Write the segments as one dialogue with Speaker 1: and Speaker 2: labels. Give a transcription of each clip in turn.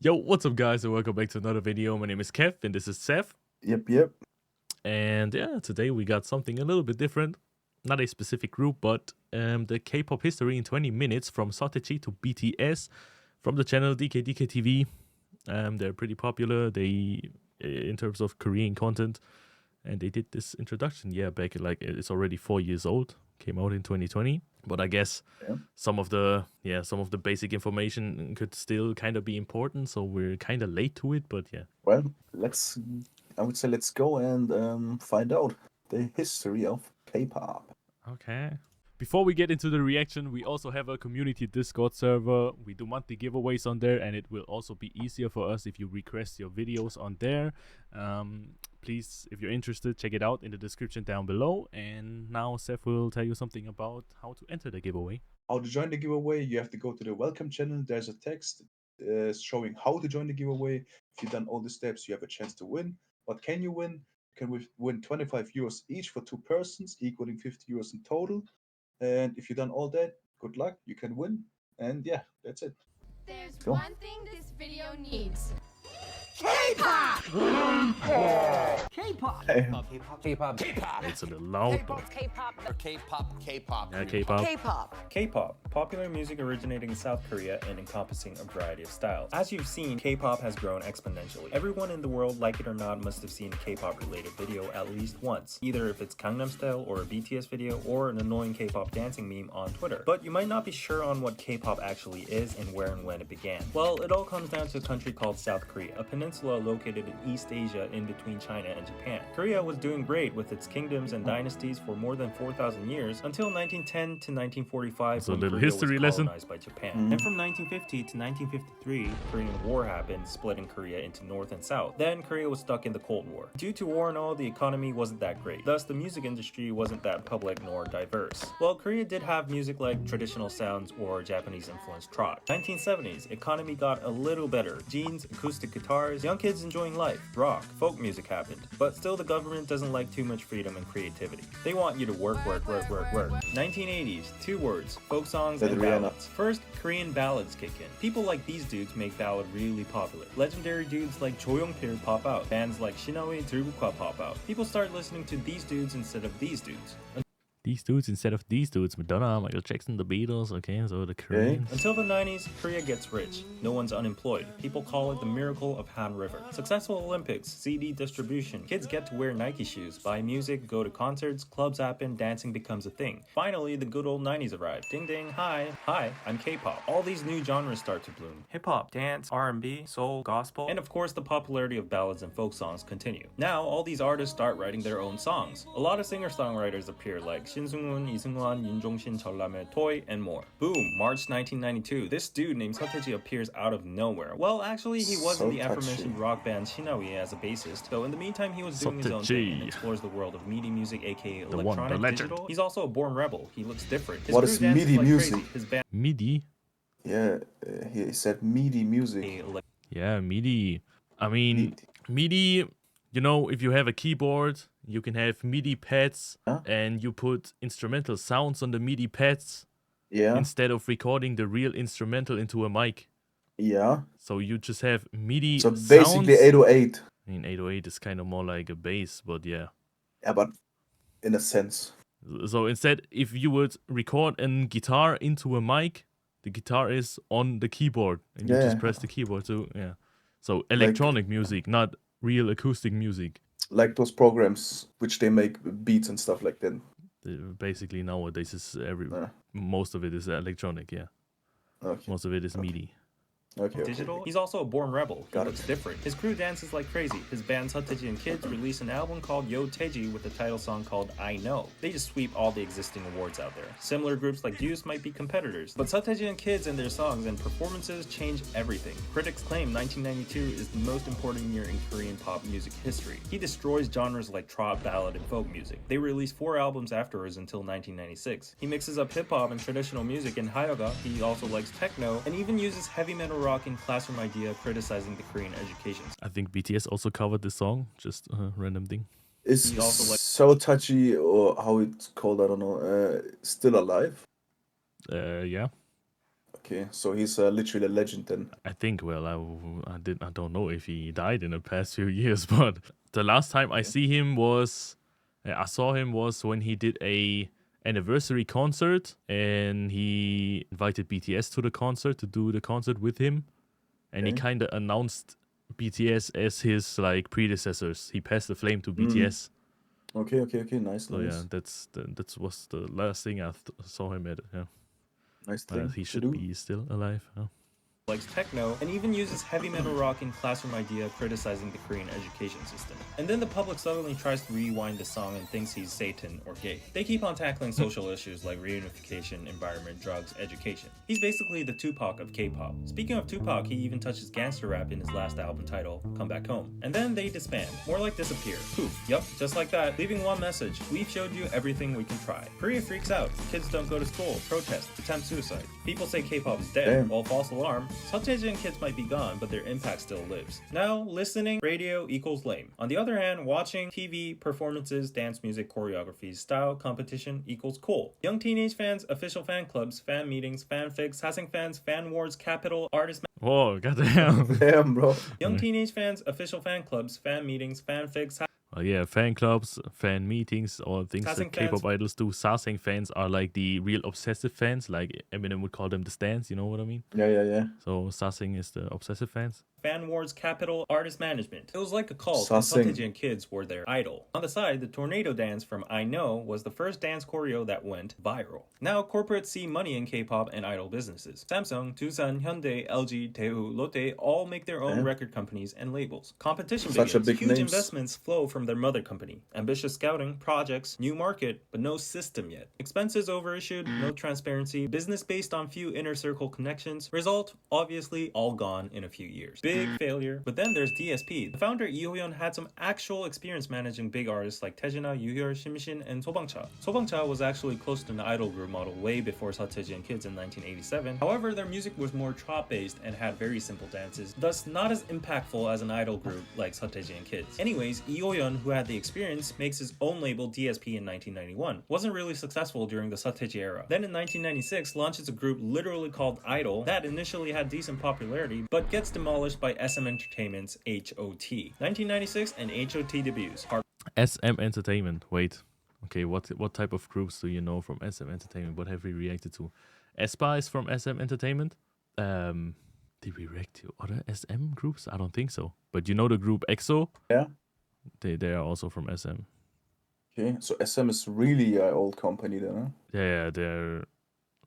Speaker 1: Yo, what's up, guys, and welcome back to another video. My name is Kev, and this is Seth.
Speaker 2: Yep.
Speaker 1: And yeah, today we got something a little bit different. Not a specific group, but the K-pop history in 20 minutes from SeoTaiji to BTS from the channel DK TV. They're pretty popular. In terms of Korean content, and they did this introduction. Yeah, back like it's already 4 years old. Came out in 2020. But I guess some of the basic information could still kind of be important, so we're kind of late to it. But yeah.
Speaker 2: Well, let's go and find out the history of K-pop.
Speaker 1: Okay. Before we get into the reaction, we also have a community Discord server. We do monthly giveaways on there, and it will also be easier for us if you request your videos on there. Please, if you're interested, check it out in the description down below. And now Seth will tell you something about how to enter the giveaway.
Speaker 2: How to join the giveaway? You have to go to the welcome channel. There's a text showing how to join the giveaway. If you've done all the steps, you have a chance to win. What can you win? You can win 25 euros each for 2 persons, equaling 50 euros in total. And if you've done all that, good luck. You can win. And yeah, that's it.
Speaker 3: There's one thing this video needs.
Speaker 4: K-pop!
Speaker 5: K-pop.
Speaker 4: K-pop.
Speaker 1: It's a little loud.
Speaker 4: K-pop.
Speaker 1: Yeah, K-pop.
Speaker 5: K-pop, popular music originating in South Korea and encompassing a variety of styles. As you've seen, K-pop has grown exponentially. Everyone in the world, like it or not, must have seen a K-pop related video at least once, either if it's Gangnam Style or a BTS video or an annoying K-pop dancing meme on Twitter. But you might not be sure on what K-pop actually is and where and when it began. Well, it all comes down to a country called South Korea, a peninsula located in East Asia in between China and Japan. Korea was doing great with its kingdoms and dynasties for more than 4,000 years until 1910 to 1945 when Korea
Speaker 1: history
Speaker 5: was
Speaker 1: lesson
Speaker 5: colonized by Japan. And from 1950 to 1953, Korean War happened, splitting Korea into North and South. Then Korea was stuck in the Cold War. Due to war and all, the economy wasn't that great. Thus, the music industry wasn't that public nor diverse. Well, Korea did have music like traditional sounds or Japanese-influenced trot. 1970s, economy got a little better. Jeans, acoustic guitars, young kids enjoying life, rock, folk music happened. But still, the government doesn't like too much freedom and creativity. They want you to work. 1980s, 2 words, folk songs and ballads. First, Korean ballads kick in. People like these dudes make ballad really popular. Legendary dudes like Cho Young-pil pop out. Bands like Shinawi Drugukwa pop out. People start listening to these dudes instead of these dudes.
Speaker 1: These dudes instead of these dudes. Madonna, Michael Jackson, the Beatles, okay, so the Koreans.
Speaker 5: Until the 90s, Korea gets rich. No one's unemployed. People call it the miracle of Han River. Successful Olympics, CD distribution. Kids get to wear Nike shoes, buy music, go to concerts, clubs happen, dancing becomes a thing. Finally, the good old 90s arrive. Ding ding, hi, I'm K-pop. All these new genres start to bloom. Hip-hop, dance, R&B, soul, gospel, and of course the popularity of ballads and folk songs continue. Now, all these artists start writing their own songs. A lot of singer-songwriters appear like Shin Seung-hoon, Lee Seung-hwan, Yoon Jong-shin, Jeolnam, Toy, and more. Boom! March 1992. This dude named SeoTaiji appears out of nowhere. Well, actually, he was in the aforementioned rock band Shinawi as a bassist, though in the meantime he was doing his own thing and explores the world of MIDI music, aka electronic digital. He's also a born rebel. He looks different.
Speaker 2: What is MIDI music?
Speaker 5: His band
Speaker 1: MIDI?
Speaker 2: Yeah, he said MIDI music.
Speaker 1: Yeah, MIDI. I mean, MIDI, you know, if you have a keyboard, you can have MIDI pads, and you put instrumental sounds on the MIDI pads instead of recording the real instrumental into a mic.
Speaker 2: Yeah.
Speaker 1: So you just have MIDI
Speaker 2: So
Speaker 1: sounds.
Speaker 2: basically 808.
Speaker 1: I mean, 808 is kind of more like a bass, but yeah.
Speaker 2: Yeah, but in a sense.
Speaker 1: So instead, if you would record a guitar into a mic, the guitar is on the keyboard, and you just press the keyboard. So yeah. So electronic music, not real acoustic music.
Speaker 2: Like those programs which they make beats and stuff like that.
Speaker 1: Basically nowadays is most of it is electronic, yeah.
Speaker 2: Okay.
Speaker 1: Most of it is MIDI.
Speaker 5: Digital. He's also a born rebel. He looks different. His crew dances like crazy. His band SeoTaiji and Kids released an album called SeoTaiji with a title song called I Know. They just sweep all the existing awards out there. Similar groups like Deuce might be competitors, but SeoTaiji and Kids and their songs and performances change everything. Critics claim 1992 is the most important year in Korean pop music history. He destroys genres like trot, ballad, and folk music. They released 4 albums afterwards until 1996. He mixes up hip-hop and traditional music in Hayoga. He also likes techno and even uses heavy metal rock in Classroom Idea, criticizing the Korean education.
Speaker 1: I think BTS also covered this song, just a random thing.
Speaker 2: Is SeoTaiji, or how it's called, I don't know, still alive?
Speaker 1: Yeah.
Speaker 2: Okay, so he's literally a legend then.
Speaker 1: I think. Well, I don't know if he died in the past few years, but the last time I saw him was when he did a anniversary concert, and he invited BTS to the concert to do the concert with him, and he
Speaker 2: Okay.
Speaker 1: kind of announced BTS as his like predecessors. He passed the flame to
Speaker 2: Mm.
Speaker 1: BTS.
Speaker 2: Okay, nice,
Speaker 1: So
Speaker 2: nice.
Speaker 1: yeah, that was the last thing I saw him at. Yeah,
Speaker 2: Nice thing
Speaker 1: he
Speaker 2: to
Speaker 1: should
Speaker 2: do.
Speaker 1: be still alive. Yeah.
Speaker 5: Likes techno, and even uses heavy metal rock in classroom idea criticizing the Korean education system. And then the public suddenly tries to rewind the song and thinks he's Satan or gay. They keep on tackling social issues like reunification, environment, drugs, education. He's basically the Tupac of K-pop. Speaking of Tupac, he even touches gangster rap in his last album title, Come Back Home. And then they disband, more like disappear. Poof, yup, just like that, leaving one message: we've showed you everything we can try. Korea freaks out, kids don't go to school, protest, attempt suicide. People say K-pop is dead,
Speaker 2: Damn.
Speaker 5: well, false alarm. SeoTaiji and kids might be gone, but their impact still lives. Now, listening, radio equals lame. On the other hand, watching TV, performances, dance music, choreographies, style, competition equals cool. Young teenage fans, official fan clubs, fan meetings, fanfics, Hacking fans, fan wars, capital, artist.
Speaker 1: Whoa, goddamn.
Speaker 2: Damn, bro.
Speaker 5: Young teenage fans, official fan clubs, fan meetings, fanfics,
Speaker 1: Yeah, fan clubs, fan meetings, all things
Speaker 5: Sassing
Speaker 1: that K-pop
Speaker 5: fans.
Speaker 1: idols do. Sassing fans are like the real obsessive fans, like Eminem would call them the stans, you know what I mean?
Speaker 2: Yeah.
Speaker 1: So sassing is the obsessive fans.
Speaker 5: Fan Wars, Capital, Artist Management. It was like a cult,
Speaker 2: Sussing.
Speaker 5: and SeoTaiji and kids were their idol. On the side, the tornado dance from I Know was the first dance choreo that went viral. Now, corporates see money in K-pop and idol businesses. Samsung, Doosan, Hyundai, LG, Daewoo, Lotte all make their own
Speaker 2: Yeah.
Speaker 5: record companies and labels. Competition
Speaker 2: Such a
Speaker 5: begins.
Speaker 2: big
Speaker 5: Huge
Speaker 2: names.
Speaker 5: investments flow from their mother company. Ambitious scouting, projects, new market, but no system yet. Expenses overissued, no transparency, business based on few inner circle connections. Result, obviously, all gone in a few years. Big failure. But then there's DSP. The founder Lee Ho-yeon had some actual experience managing big artists like Taejina, Yoo-hyul, Shimshin, and Sobangcha. Sobangcha was actually close to an idol group model way before SeoTaiji and Kids in 1987. However, their music was more trot-based and had very simple dances, thus not as impactful as an idol group like SeoTaiji and Kids. Anyways, Lee Ho-yeon, who had the experience, makes his own label DSP in 1991. Wasn't really successful during the SeoTaiji era. Then in 1996, launches a group literally called Idol that initially had decent popularity, but gets demolished by SM Entertainment's H.O.T. 1996 and H.O.T. debuts.
Speaker 1: SM Entertainment. Wait. Okay, what type of groups do you know from SM Entertainment? What have we reacted to? S.E.S from SM Entertainment. Did we react to other SM groups? I don't think so. But you know the group EXO?
Speaker 2: Yeah.
Speaker 1: They are also from SM.
Speaker 2: Okay, so SM is really an old company then, huh?
Speaker 1: Yeah, they're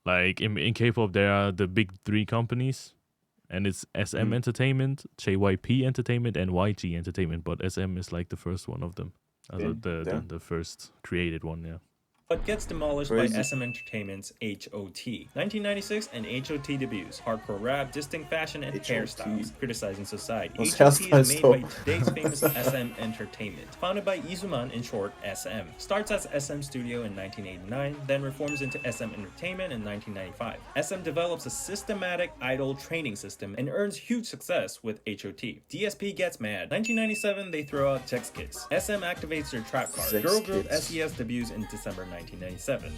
Speaker 1: like in K-pop there are the big three companies, and it's SM Entertainment, JYP Entertainment, and YG Entertainment. But SM is like the first one of them,
Speaker 2: Okay,
Speaker 1: the first created one. Yeah.
Speaker 5: But gets demolished
Speaker 2: Crazy.
Speaker 5: by SM Entertainment's H.O.T. 1996 and H.O.T. debuts. Hardcore rap, distinct fashion, and
Speaker 2: H.O.T.
Speaker 5: hairstyles. Criticizing society.
Speaker 2: Those
Speaker 5: H.O.T. is
Speaker 2: hairstyles,
Speaker 5: made
Speaker 2: though.
Speaker 5: by today's famous SM Entertainment. Founded by Izuman, in short, SM. Starts as SM Studio in 1989, then reforms into SM Entertainment in 1995. SM develops a systematic idol training system and earns huge success with H.O.T. DSP gets mad. 1997, they throw out Sex Kids. SM activates their trap card.
Speaker 2: Sex
Speaker 5: Girl group
Speaker 2: Kids.
Speaker 5: S.E.S debuts in December 1997.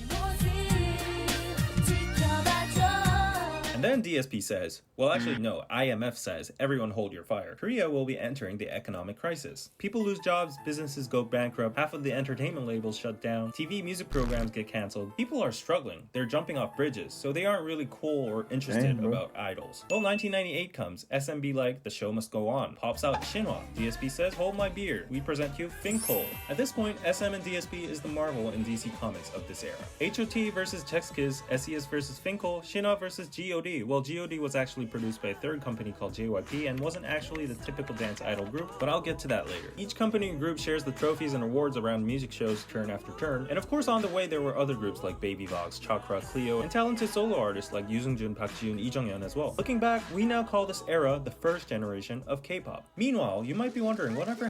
Speaker 5: And then DSP says, well, actually, no, IMF says, everyone hold your fire. Korea will be entering the economic crisis. People lose jobs, businesses go bankrupt, half of the entertainment labels shut down, TV music programs get canceled. People are struggling. They're jumping off bridges, so they aren't really cool or interested
Speaker 2: Dang, bro.
Speaker 5: about idols. Well, 1998 comes. SM be like, the show must go on. Pops out Shinhwa. DSP says, hold my beer. We present you Finkel. At this point, SM and DSP is the Marvel and DC comics of this era. H.O.T. versus Sex Kids, S.E.S versus Finkel, Shinhwa versus G.O.D. Well, G.O.D. was actually produced by a third company called JYP and wasn't actually the typical dance idol group, but I'll get to that later. Each company and group shares the trophies and awards around music shows turn after turn, and of course on the way there were other groups like Baby Vox, Chakra, Cleo, and talented solo artists like Yoo Seung-jun, Park Ji-yoon, Lee Jung-yeon as well. Looking back, we now call this era the first generation of K-pop. Meanwhile, you might be wondering, whatever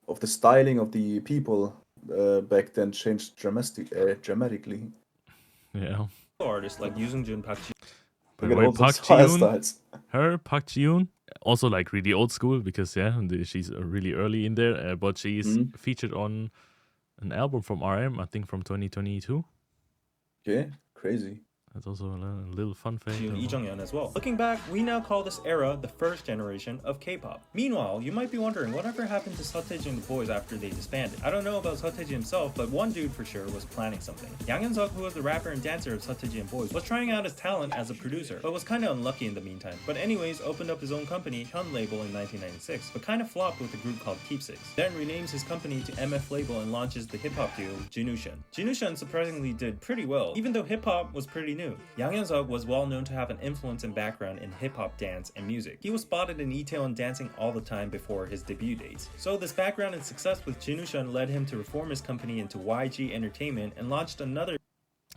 Speaker 2: Of the styling of the people back then changed dramatically.
Speaker 1: Yeah.
Speaker 5: artists like Yoo Seung-jun, Park Ji-yoon,
Speaker 1: By
Speaker 2: Look
Speaker 1: the
Speaker 2: at
Speaker 1: way,
Speaker 2: all
Speaker 1: Park
Speaker 2: those
Speaker 1: Ji-yoon,
Speaker 2: hairstyles.
Speaker 1: Park Ji-yoon, also like really old school because she's really early in there, but she's featured on an album from RM, I think from 2022.
Speaker 2: Okay, crazy.
Speaker 1: That's also a little fun fact.
Speaker 5: Lee Jung-yeon as well. Looking back, we now call this era the first generation of K-pop. Meanwhile, you might be wondering whatever happened to SeoTaiji and the boys after they disbanded. I don't know about SeoTaiji himself, but one dude for sure was planning something. Yang Hyun-suk, who was the rapper and dancer of SeoTaiji and boys, was trying out his talent as a producer, but was kind of unlucky in the meantime. But anyways, opened up his own company, Hyun Label, in 1996, but kind of flopped with a group called Keepsakes. Then renames his company to MF Label and launches the hip-hop duo Jinushan. Jinushan surprisingly did pretty well, even though hip-hop was pretty new. Yang Hyun-suk was well known to have an influence and background in hip-hop dance and music. He was spotted in Itaewon dancing all the time before his debut dates. So this background and success with Jinushan led him to reform his company into YG Entertainment and launched another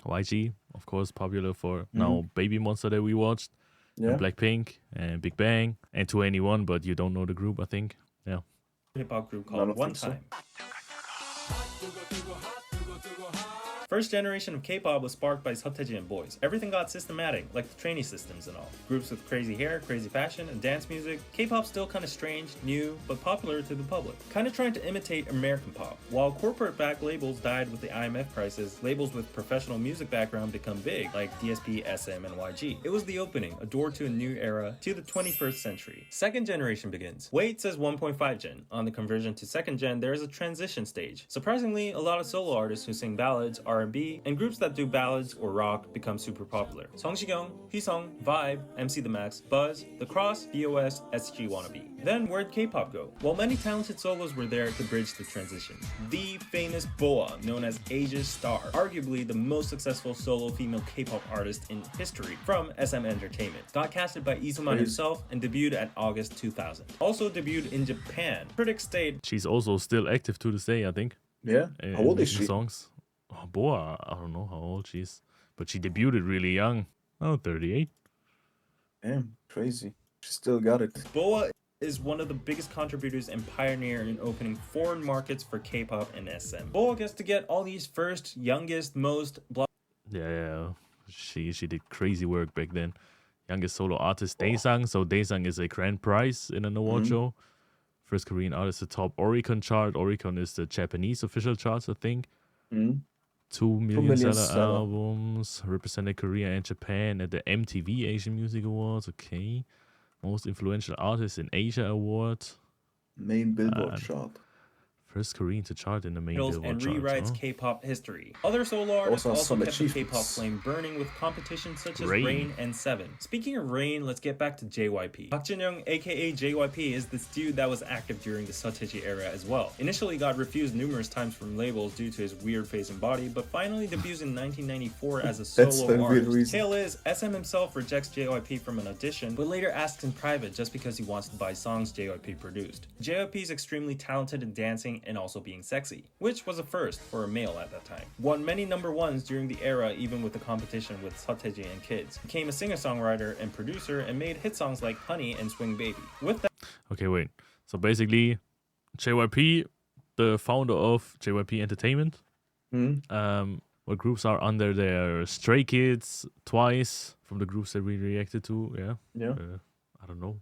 Speaker 1: YG, of course, popular for now Baby Monster that we watched, and Blackpink, and Big Bang, and 2NE1, but you don't know the group, I think. Yeah.
Speaker 5: hip-hop group called One Time. First generation of K-pop was sparked by SeoTaiji and boys. Everything got systematic, like the trainee systems and all. Groups with crazy hair, crazy fashion, and dance music. K-pop still kinda strange, new, but popular to the public. Kinda trying to imitate American pop. While corporate-backed labels died with the IMF crisis, labels with professional music background become big, like DSP, SM, and YG. It was the opening, a door to a new era, to the 21st century. Second generation begins. Wait says 1.5 gen. On the conversion to second gen, there is a transition stage. Surprisingly, a lot of solo artists who sing ballads, R&B, and groups that do ballads or rock become super popular. Song Shikyung, Hee-sung, Vibe, MC The Max, Buzz, The Cross, BOS, SG Wannabe. Then where'd K-pop go? While many talented solos were there to bridge the transition. The famous Boa, known as Asia's Star, arguably the most successful solo female K-pop artist in history from SM Entertainment, got casted by Isuman himself and debuted at August 2000. Also debuted in Japan. Critics state
Speaker 1: She's also still active to this day, I think.
Speaker 2: Yeah. How old is
Speaker 1: making
Speaker 2: she?
Speaker 1: Songs. Oh, Boa, I don't know how old she is, but she debuted really young. Oh, 38.
Speaker 2: Damn, crazy. She still got it.
Speaker 5: Boa is one of the biggest contributors and pioneer in opening foreign markets for K-pop and SM. Boa gets to get all these first, youngest, most blah.
Speaker 1: Yeah. She did crazy work back then. Youngest solo artist, Daesung. So Daesung is a grand prize in an award show. First Korean artist to top Oricon chart. Oricon is the Japanese official charts, I think. 2 million seller albums, represented Korea and Japan at the MTV Asian Music Awards. Okay. Most influential artist in Asia award.
Speaker 2: Main Billboard chart.
Speaker 1: First Korean to chart in the main Billboard
Speaker 5: And
Speaker 1: chart.
Speaker 5: rewrites K-pop history. Other solo artists also kept the
Speaker 2: achievements.
Speaker 5: K-pop flame burning with competitions such as
Speaker 1: Rain.
Speaker 5: Rain and Seven. Speaking of Rain, let's get back to JYP. Park Jin-young, aka JYP, is this dude that was active during the SeoTaiji era as well. Initially got refused numerous times from labels due to his weird face and body, but finally debuts in 1994 as a
Speaker 2: That's the
Speaker 5: solo
Speaker 2: weird
Speaker 5: artist.
Speaker 2: reason.
Speaker 5: Tale is, SM himself rejects JYP from an audition, but later asks in private just because he wants to buy songs JYP produced. JYP is extremely talented in dancing and also being sexy, which was a first for a male at that time. Won many number ones during the era, even with the competition with SeoTaiji and Kids. Became a singer-songwriter and producer and made hit songs like Honey and Swing Baby. With that,
Speaker 1: Okay, wait. So basically, JYP, the founder of JYP Entertainment, what groups are under there? Stray Kids, Twice, from the groups that we reacted to, yeah.
Speaker 2: Yeah.
Speaker 1: I don't know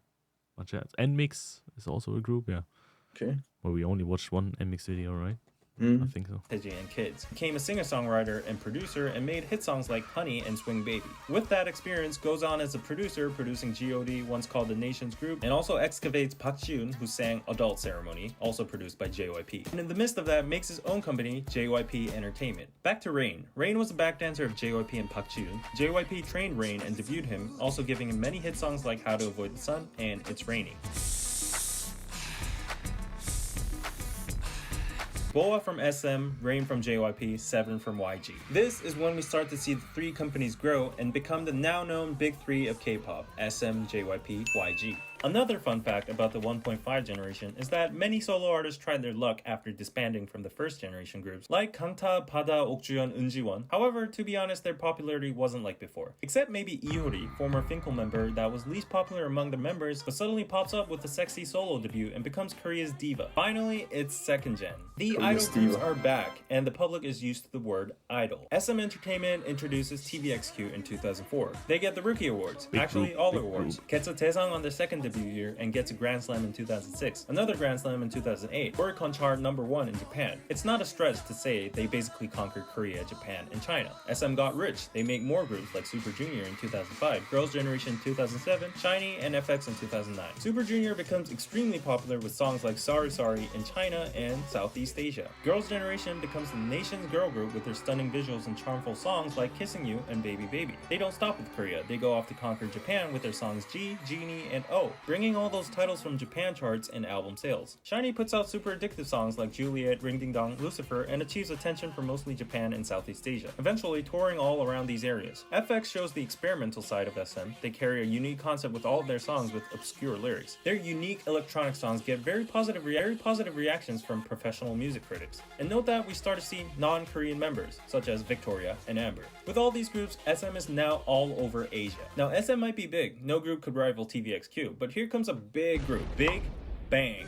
Speaker 1: much else. NMIX is also a group, yeah.
Speaker 2: Okay.
Speaker 1: Well, we only watched one NMIX video, right? I think so.
Speaker 5: SeoTaiji and Kids. Became a singer-songwriter and producer and made hit songs like Honey and Swing Baby. With that experience, goes on as a producer, producing G.O.D, once called the Nations Group, and also excavates Park Ji-yoon, who sang Adult Ceremony, also produced by JYP. And in the midst of that, makes his own company, JYP Entertainment. Back to Rain. Rain was a backdancer of JYP and Park Ji-yoon. JYP trained Rain and debuted him, also giving him many hit songs like How to Avoid the Sun and It's Raining. Boa from SM, Rain from JYP, Seven from YG. This is when we start to see the three companies grow and become the now known big three of K-pop, SM, JYP, YG. Another fun fact about the 1.5 generation is that many solo artists tried their luck after disbanding from the first generation groups, like Kangta, Pada, Okjuyeon, Eunjiwon. However, to be honest, their popularity wasn't like before. Except maybe Iori, former Finkel member that was least popular among the members, but suddenly pops up with a sexy solo debut and becomes Korea's diva. Finally, it's second gen. The idol groups are back, and the public is used to the word idol. SM Entertainment introduces TVXQ in 2004. They get the Rookie Awards,
Speaker 1: Big
Speaker 5: actually
Speaker 1: group,
Speaker 5: all the
Speaker 1: big
Speaker 5: awards.
Speaker 1: group.
Speaker 5: Gets a Daesang on their second debut year and gets a Grand Slam in 2006, another Grand Slam in 2008, Oricon chart #1 in Japan. It's not a stretch to say they basically conquered Korea, Japan, and China. SM got rich. They make more groups like Super Junior in 2005, Girls' Generation in 2007, SHINee, and FX in 2009. Super Junior becomes extremely popular with songs like Sorry Sorry in China and Southeast Asia. Girls' Generation becomes the nation's girl group with their stunning visuals and charmful songs like Kissing You and Baby Baby. They don't stop with Korea. They go off to conquer Japan with their songs G, Genie, and O, bringing all those titles from Japan charts and album sales. SHINee puts out super addictive songs like Juliet, Ring Ding Dong, Lucifer, and achieves attention from mostly Japan and Southeast Asia, eventually touring all around these areas. FX shows the experimental side of SM. They carry a unique concept with all of their songs with obscure lyrics. Their unique electronic songs get very positive reactions from professional music critics. And note that we start to see non-Korean members, such as Victoria and Amber. With all these groups, SM is now all over Asia. Now, SM might be big. No group could rival TVXQ, but here comes a big group, Big Bang.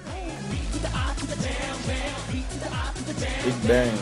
Speaker 2: Big Bang.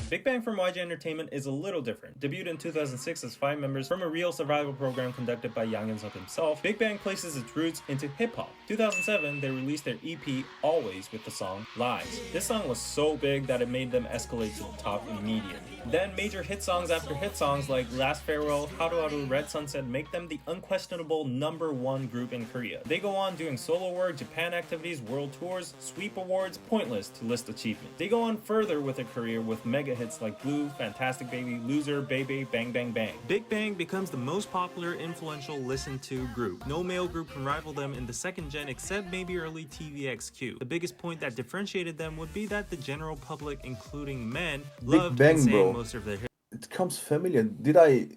Speaker 5: Big Bang from YG Entertainment is a little different. Debuted in 2006 as 5 members from a real survival program conducted by Yang Hyun-suk himself, Big Bang places its roots into hip-hop. 2007, they released their EP Always with the song Lies. This song was so big that it made them escalate to the top immediately. Then major hit songs after hit songs like Last Farewell, Haru Haru, Red Sunset make them the unquestionable #1 group in Korea. They go on doing solo work, Japan activities, world tours, sweep awards, pointless to list achievements. They go on further with their career with mega hits like Blue, Fantastic Baby, Loser, Baby, Bang Bang Bang. Big Bang becomes the most popular, influential, listened to group. No male group can rival them in the second gen except maybe early TVXQ. The biggest point that differentiated them would be that the general public, including men, loved
Speaker 2: Bang,
Speaker 5: and sang
Speaker 2: bro.
Speaker 5: most of their hits.
Speaker 2: It comes familiar. Did I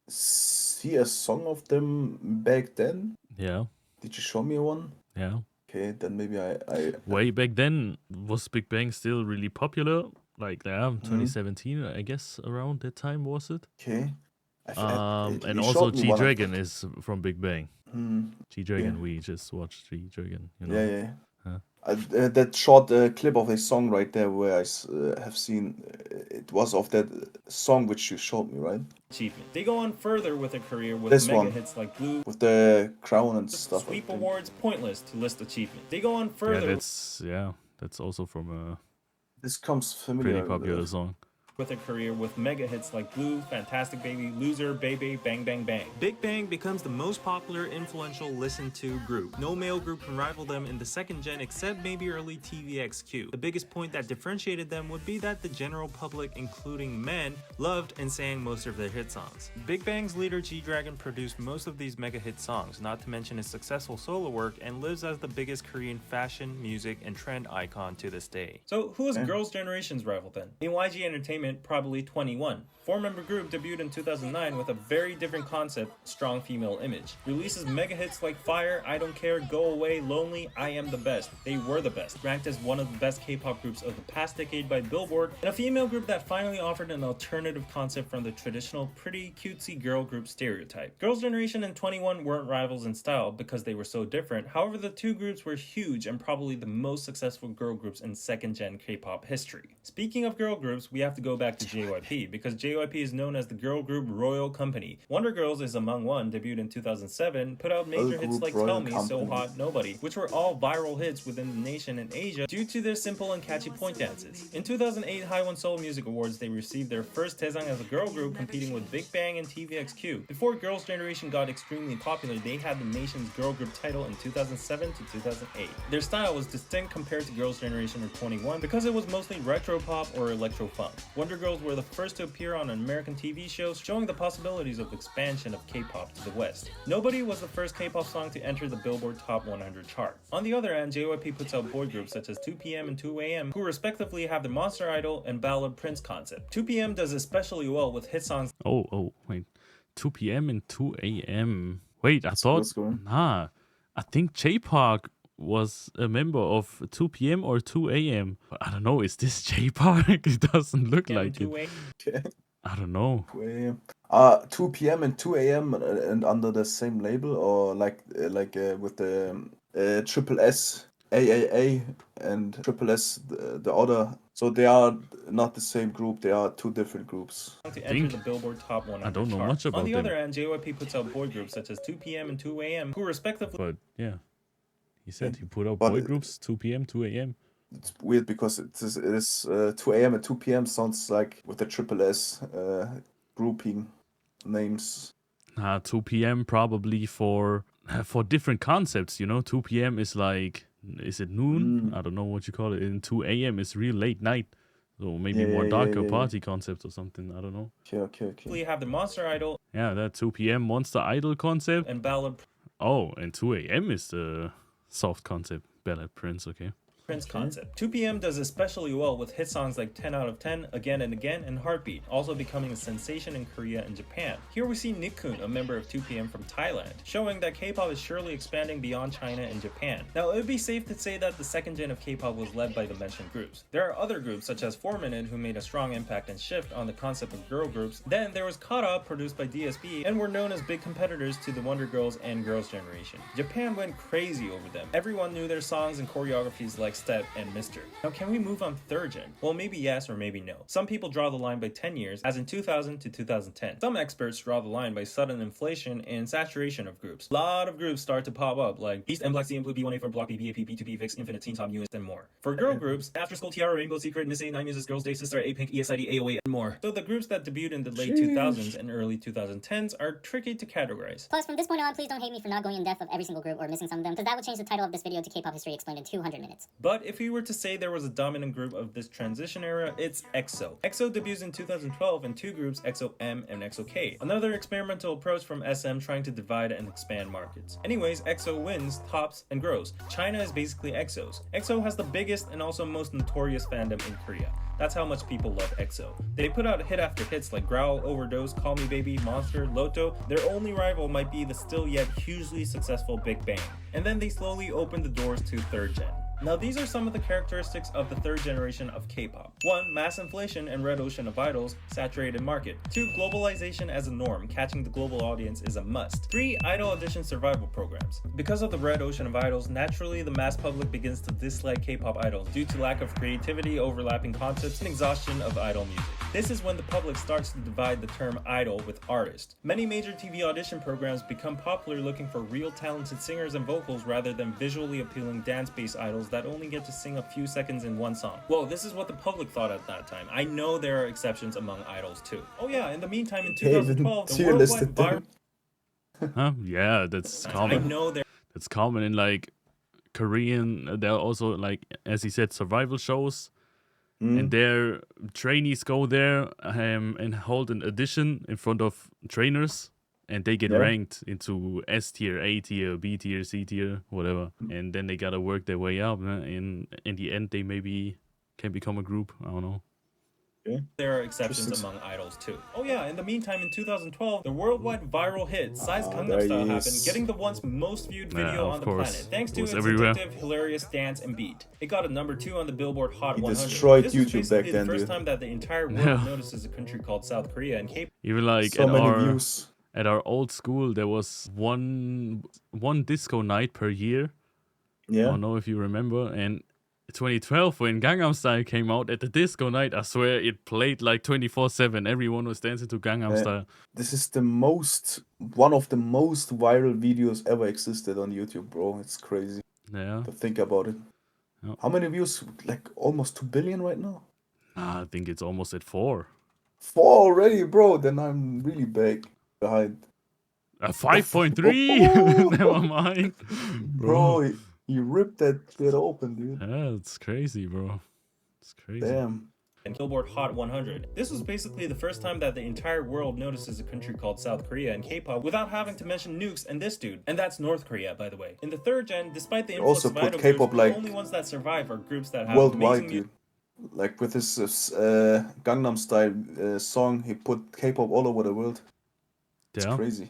Speaker 2: see a song of them back then?
Speaker 1: Yeah,
Speaker 2: Did you show me one?
Speaker 1: yeah.
Speaker 2: Okay, then maybe I
Speaker 1: Way back then, was Big Bang still really popular? Like, yeah, 2017, I guess, around that time, was it?
Speaker 2: okay.
Speaker 1: And
Speaker 2: You
Speaker 1: also
Speaker 2: showed me one of-
Speaker 1: G-Dragon is from Big Bang. G-Dragon,
Speaker 2: yeah.
Speaker 1: we just watched G-Dragon, you know?
Speaker 2: Yeah, yeah.
Speaker 1: Huh.
Speaker 2: That short clip of a song right there where I have seen it was of that song which you showed me, right?
Speaker 5: Achievement. They go on further with their career with
Speaker 2: This
Speaker 5: mega
Speaker 2: one.
Speaker 5: hits like Blue,
Speaker 2: With the crown and stuff. I
Speaker 5: Sweep
Speaker 2: think.
Speaker 5: awards, pointless to list achievement. They go on
Speaker 1: Yeah,
Speaker 5: further
Speaker 1: that's also from a
Speaker 2: This comes
Speaker 1: pretty
Speaker 2: familiar.
Speaker 1: popular song.
Speaker 5: with a career with mega hits like Blue, Fantastic Baby, Loser, Baby, Bang Bang Bang. Big Bang becomes the most popular, influential, listened to group. No male group can rival them in the second gen except maybe early TVXQ. The biggest point that differentiated them would be that the general public, including men, loved and sang most of their hit songs. Big Bang's leader G-Dragon produced most of these mega hit songs, not to mention his successful solo work, and lives as the biggest Korean fashion, music, and trend icon to this day. So who is Girls' Generation's rival then? In YG Entertainment, probably 21. 4-member group debuted in 2009 with a very different concept, strong female image. Releases mega hits like Fire, I Don't Care, Go Away, Lonely, I Am the Best. They were the best, ranked as one of the best K-pop groups of the past decade by Billboard, and a female group that finally offered an alternative concept from the traditional pretty cutesy girl group stereotype. Girls' Generation and 21 weren't rivals in style because they were so different. However, the two groups were huge and probably the most successful girl groups in second-gen K-pop history. Speaking of girl groups, we have to go back to JYP because JYP is known as the girl group Royal Company. Wonder Girls is among one, debuted in 2007, put out major hits like Tell Me, So Hot, Nobody, which were all viral hits within the nation and Asia due to their simple and catchy point dances. In 2008 Haiwon Seoul Music Awards, they received their first Taesang as a girl group, competing with Big Bang and TVXQ. Before Girls' Generation got extremely popular, they had the nation's girl group title in 2007 to 2008. Their style was distinct compared to Girls' Generation or 21 because it was mostly retro pop or electro funk. Wonder Girls were the first to appear on an American TV show, showing the possibilities of expansion of K-pop to the West. Nobody was the first K-pop song to enter the Billboard Top 100 chart. On the other hand, JYP puts out boy groups such as 2PM and 2AM, who respectively have the Monster Idol and Ballad Prince concept. 2PM does especially well with hit songs.
Speaker 1: Wait. 2 p.m. and 2 a.m. Wait, I thought,
Speaker 2: what's going
Speaker 1: I think J-Park was a member of 2 p.m. or 2 a.m. I don't know, is this J-Park? It doesn't look like it.
Speaker 2: Okay.
Speaker 1: I don't know.
Speaker 2: 2 a.m. 2 p.m. and 2 a.m. and under the same label or like with the triple S AAA and S.E.S, the other. So they are not the same group. They are two different groups.
Speaker 5: To enter the Billboard Top 100
Speaker 1: I don't know
Speaker 5: chart.
Speaker 1: much about
Speaker 5: On the
Speaker 1: them.
Speaker 5: other hand, JYP puts out boy groups such as 2 p.m. and 2 a.m. who respectively.
Speaker 1: But yeah, he said he put out
Speaker 2: But
Speaker 1: boy groups 2 p.m., 2 a.m.
Speaker 2: it's weird because it is 2 a.m. and 2 p.m. sounds like with the S.E.S grouping names.
Speaker 1: 2 p.m. probably for different concepts, you know. 2 p.m. is like, is it noon? I don't know what you call it. And 2 a.m. is real late night. So maybe more darker party concept or something. I don't know.
Speaker 2: Okay.
Speaker 5: We have the Monster Idol.
Speaker 1: Yeah, that 2 p.m. Monster Idol concept.
Speaker 5: And Ballad
Speaker 1: Oh, and 2 a.m. is the soft concept. Ballad Prince, okay.
Speaker 5: Prince concept. 2 p.m. does especially well with hit songs like 10 out of 10, Again and Again, and Heartbeat, also becoming a sensation in Korea and Japan. Here we see Nickun, a member of 2 p.m. from Thailand, showing that K-pop is surely expanding beyond China and Japan. Now, it would be safe to say that the second gen of K-pop was led by the mentioned groups. There are other groups such as 4 Minute who made a strong impact and shift on the concept of girl groups. Then there was Kara, produced by DSB, and were known as big competitors to the Wonder Girls and Girls' Generation. Japan went crazy over them. Everyone knew their songs and choreographies like Step and Mr. Now, can we move on third gen? Well, maybe yes or maybe no. Some people draw the line by 10 years, as in 2000 to 2010. Some experts draw the line by sudden inflation and saturation of groups. A lot of groups start to pop up, like Beast, M Black, C, and Blue, B1A for Block, BBAP, B2B, VIX, Infinite, Teen Top, US, and more. For girl groups, After School, Tiara, Rainbow Secret, Miss A, 9 Muses, Girls' Day, Sister, A-Pink, ESID, AOA, and more. So the groups that debuted in the late 2000s and early 2010s are tricky to categorize.
Speaker 6: Plus, from this point on, please don't hate me for not going in depth of every single group or missing some of them, because that would change the title of this video to K-pop History Explained in 200 minutes.
Speaker 5: But if we were to say there was a dominant group of this transition era, it's EXO. EXO debuts in 2012 in two groups, EXO-M and EXO-K. Another experimental approach from SM trying to divide and expand markets. Anyways, EXO wins, tops, and grows. China is basically EXO's. EXO has the biggest and also most notorious fandom in Korea. That's how much people love EXO. They put out hit after hits like Growl, Overdose, Call Me Baby, Monster, Loto. Their only rival might be the still yet hugely successful Big Bang. And then they slowly opened the doors to third gen. Now, these are some of the characteristics of the third generation of K-pop. 1. Mass inflation and red ocean of idols, saturated market. 2. Globalization as a norm, catching the global audience is a must. 3. Idol audition survival programs. Because of the red ocean of idols, naturally the mass public begins to dislike K-pop idols due to lack of creativity, overlapping concepts, and exhaustion of idol music. This is when the public starts to divide the term idol with artist. Many major TV audition programs become popular looking for real talented singers and vocals rather than visually appealing dance-based idols that only get to sing a few seconds in one song. Well, this is what the public thought at that time. I know there are exceptions among idols too. Oh yeah, in the meantime, in 2012, the worldwide viral...
Speaker 1: Yeah, that's common.
Speaker 5: I know there...
Speaker 1: That's common in like Korean. There are also, like, as he said, survival shows. And their trainees go there and hold an audition in front of trainers. And they get ranked into S tier, A tier, B tier, C tier, whatever. And then they gotta work their way up. And in the end, they maybe can become a group. I don't know.
Speaker 5: There are exceptions among idols too. Oh yeah, in the meantime, in 2012, the worldwide viral hit Psy's Gangnam Style happened, getting the once most viewed video on the planet, thanks to its addictive, hilarious dance and beat. It got a number 2 on the Billboard Hot 100.
Speaker 2: Destroyed
Speaker 5: this
Speaker 2: YouTube
Speaker 5: was
Speaker 2: back then,
Speaker 5: the first
Speaker 2: dude.
Speaker 5: time that the entire world notices a country called South Korea and K-pop.
Speaker 1: Even like
Speaker 2: So many views.
Speaker 1: At our old school, there was one disco night per year.
Speaker 2: Yeah.
Speaker 1: I don't know if you remember. And 2012, when Gangnam Style came out at the disco night, I swear it played like 24/7. Everyone was dancing to Gangnam Style.
Speaker 2: This is one of the most viral videos ever existed on YouTube, bro. It's crazy
Speaker 1: Yeah.
Speaker 2: to think about it.
Speaker 1: Yeah.
Speaker 2: How many views? Like almost 2 billion right now?
Speaker 1: I think it's almost at 4.
Speaker 2: 4 already, bro. Then I'm really behind.
Speaker 1: 5.3. Never mind.
Speaker 2: Bro, he ripped that shit open, dude.
Speaker 1: Yeah, it's crazy, bro. It's crazy.
Speaker 2: Damn.
Speaker 5: And Billboard Hot 100. This was basically the first time that the entire world notices a country called South Korea and K-pop without having to mention nukes and this dude. And that's North Korea, by the way. In the third gen, despite the influx
Speaker 2: Also
Speaker 5: of
Speaker 2: put
Speaker 5: idol
Speaker 2: K-pop,
Speaker 5: groups,
Speaker 2: like,
Speaker 5: the only ones that survive are groups that have
Speaker 2: Worldwide,
Speaker 5: amazing
Speaker 2: dude. Like with his Gangnam Style song, he put K-pop all over the world. It's crazy.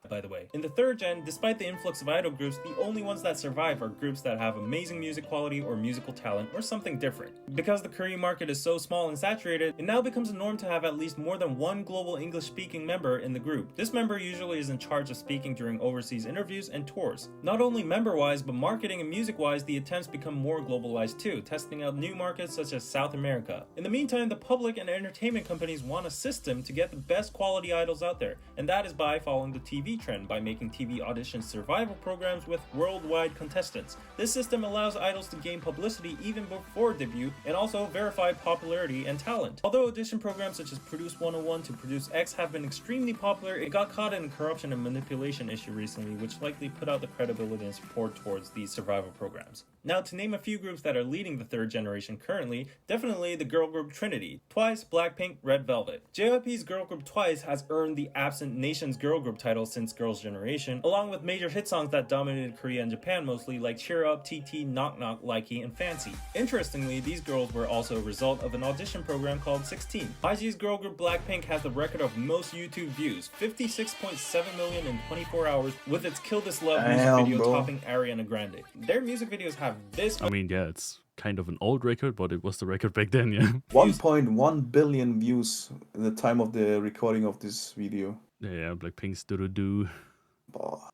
Speaker 5: by the way. In the third gen, despite the influx of idol groups, the only ones that survive are groups that have amazing music quality or musical talent or something different. Because the Korean market is so small and saturated, it now becomes a norm to have at least more than one global English-speaking member in the group. This member usually is in charge of speaking during overseas interviews and tours. Not only member-wise, but marketing and music-wise, the attempts become more globalized too, testing out new markets such as South America. In the meantime, the public and entertainment companies want a system to get the best quality idols out there, and that is by following the TV trend by making TV audition survival programs with worldwide contestants. This system allows idols to gain publicity even before debut and also verify popularity and talent. Although audition programs such as Produce 101 to Produce X have been extremely popular, it got caught in a corruption and manipulation issue recently, which likely put out the credibility and support towards these survival programs. Now, to name a few groups that are leading the third generation currently, definitely the girl group Trinity, Twice, Blackpink, Red Velvet. JYP's girl group Twice has earned the absent nation's girl group title since Girls' Generation, along with major hit songs that dominated Korea and Japan mostly, like Cheer Up, TT, Knock Knock, Likey, and Fancy. Interestingly, these girls were also a result of an audition program called 16. IG's girl group Blackpink has the record of most YouTube views, 56.7 million in 24 hours, with its Kill This Love music video topping Ariana Grande. Their music videos have this...
Speaker 1: I mean, yeah, it's kind of an old record, but it was the record back then, yeah.
Speaker 2: 1.1 billion views at the time of the recording of this video.
Speaker 1: Yeah, Blackpink's Do-Do-Do.